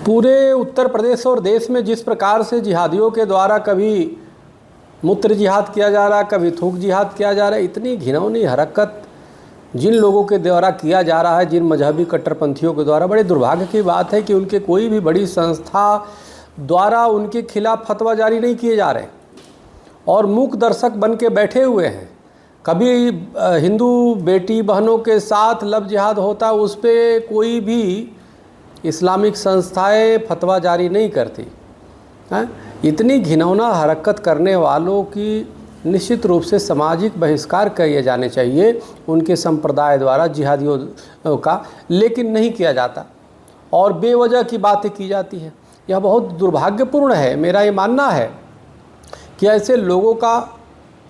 पूरे उत्तर प्रदेश और देश में जिस प्रकार से जिहादियों के द्वारा कभी मूत्र जिहाद किया जा रहा है, कभी थूक जिहाद किया जा रहा है, इतनी घिनौनी हरकत जिन लोगों के द्वारा किया जा रहा है, जिन मजहबी कट्टरपंथियों के द्वारा, बड़े दुर्भाग्य की बात है कि उनके कोई भी बड़ी संस्था द्वारा उनके खिलाफ फतवा जारी नहीं किए जा रहे और मूक दर्शक बन के बैठे हुए हैं। कभी हिंदू बेटी बहनों के साथ लव जिहाद होता है, उस पर कोई भी इस्लामिक संस्थाएं फतवा जारी नहीं करती हैं। इतनी घिनौना हरकत करने वालों की निश्चित रूप से सामाजिक बहिष्कार किए जाने चाहिए उनके संप्रदाय द्वारा, जिहादियों का, लेकिन नहीं किया जाता और बेवजह की बातें की जाती है। यह बहुत दुर्भाग्यपूर्ण है। मेरा ये मानना है कि ऐसे लोगों का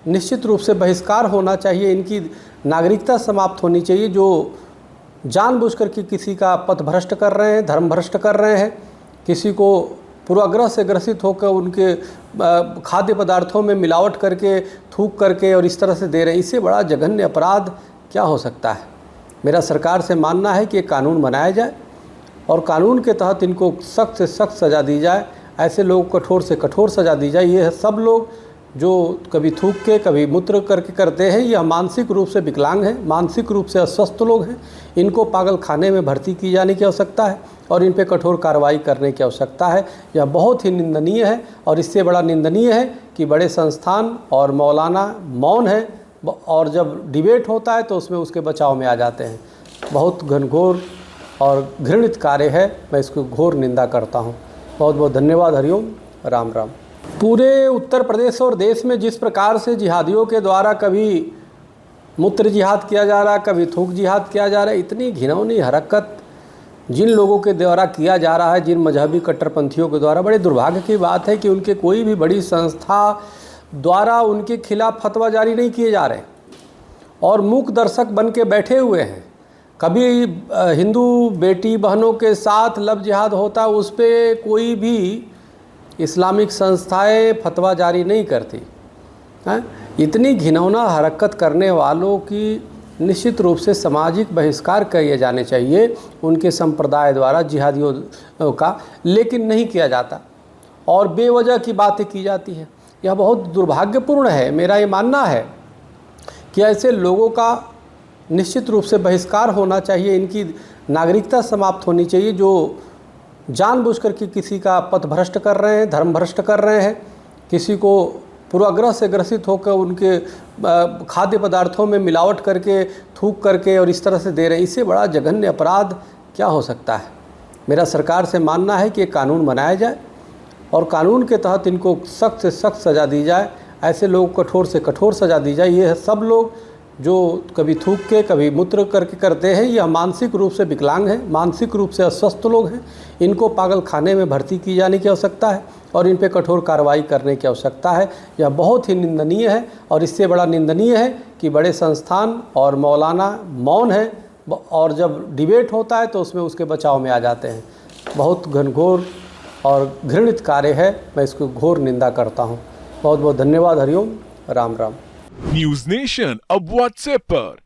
निश्चित रूप से बहिष्कार होना चाहिए, इनकी नागरिकता समाप्त होनी चाहिए, जो जानबूझकर के किसी का पथ भ्रष्ट कर रहे हैं, धर्म भ्रष्ट कर रहे हैं, किसी को पूर्वाग्रह से ग्रसित होकर उनके खाद्य पदार्थों में मिलावट करके, थूक करके और इस तरह से दे रहे हैं। इससे बड़ा जघन्य अपराध क्या हो सकता है। मेरा सरकार से मानना है कि एक कानून बनाया जाए और कानून के तहत इनको सख्त से सख्त सज़ा दी जाए, ऐसे लोग कठोर से कठोर सज़ा दी जाए। ये सब लोग जो कभी थूक के कभी मूत्र करके करते हैं, यह मानसिक रूप से विकलांग हैं, मानसिक रूप से अस्वस्थ लोग हैं। इनको पागल खाने में भर्ती की जाने की आवश्यकता है और इन पे कठोर कार्रवाई करने की आवश्यकता है। यह बहुत ही निंदनीय है और इससे बड़ा निंदनीय है कि बड़े संस्थान और मौलाना मौन है और जब डिबेट होता है तो उसमें उसके बचाव में आ जाते हैं। बहुत घनघोर और घृणित कार्य है, मैं इसको घोर निंदा करता हूँ। बहुत बहुत धन्यवाद। हरिओम, राम राम। पूरे उत्तर प्रदेश और देश में जिस प्रकार से जिहादियों के द्वारा कभी मूत्र जिहाद किया जा रहा है, कभी थूक जिहाद किया जा रहा है, इतनी घिनौनी हरकत जिन लोगों के द्वारा किया जा रहा है, जिन मजहबी कट्टरपंथियों के द्वारा, बड़े दुर्भाग्य की बात है कि उनके कोई भी बड़ी संस्था द्वारा उनके खिलाफ फतवा जारी नहीं किए जा रहे और मूक दर्शक बन के बैठे हुए हैं। कभी हिंदू बेटी बहनों के साथ लव जिहाद होता है, उस पर कोई भी इस्लामिक संस्थाएं फतवा जारी नहीं करती हैं। इतनी घिनौना हरकत करने वालों की निश्चित रूप से सामाजिक बहिष्कार किए जाने चाहिए उनके संप्रदाय द्वारा, जिहादियों का, लेकिन नहीं किया जाता और बेवजह की बातें की जाती है। यह बहुत दुर्भाग्यपूर्ण है। मेरा ये मानना है कि ऐसे लोगों का निश्चित रूप से बहिष्कार होना चाहिए, इनकी नागरिकता समाप्त होनी चाहिए, जो जानबूझकर के किसी का पथ भ्रष्ट कर रहे हैं, धर्म भ्रष्ट कर रहे हैं, किसी को पूर्वाग्रह से ग्रसित होकर उनके खाद्य पदार्थों में मिलावट करके, थूक करके और इस तरह से दे रहे हैं। इससे बड़ा जघन्य अपराध क्या हो सकता है। मेरा सरकार से मानना है कि एक कानून बनाया जाए और कानून के तहत इनको सख्त से सख्त सज़ा दी जाए, ऐसे लोग कठोर से कठोर सज़ा दी जाए। ये सब लोग जो कभी थूक के कभी मूत्र करके करते हैं, यह मानसिक रूप से विकलांग हैं, मानसिक रूप से अस्वस्थ लोग हैं। इनको पागल खाने में भर्ती की जाने की आवश्यकता है और इन पे कठोर कार्रवाई करने की आवश्यकता है। यह बहुत ही निंदनीय है और इससे बड़ा निंदनीय है कि बड़े संस्थान और मौलाना मौन है और जब डिबेट होता है तो उसमें उसके बचाव में आ जाते हैं। बहुत घनघोर और घृणित कार्य है, मैं इसको घोर निंदा करता हूँ। बहुत बहुत धन्यवाद। हरिओम, राम राम। न्यूज नेशन अब व्हाट्सएप पर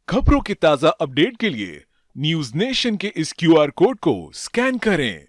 खबरों के ताजा अपडेट के लिए न्यूज नेशन के इस क्यूआर कोड को स्कैन करें।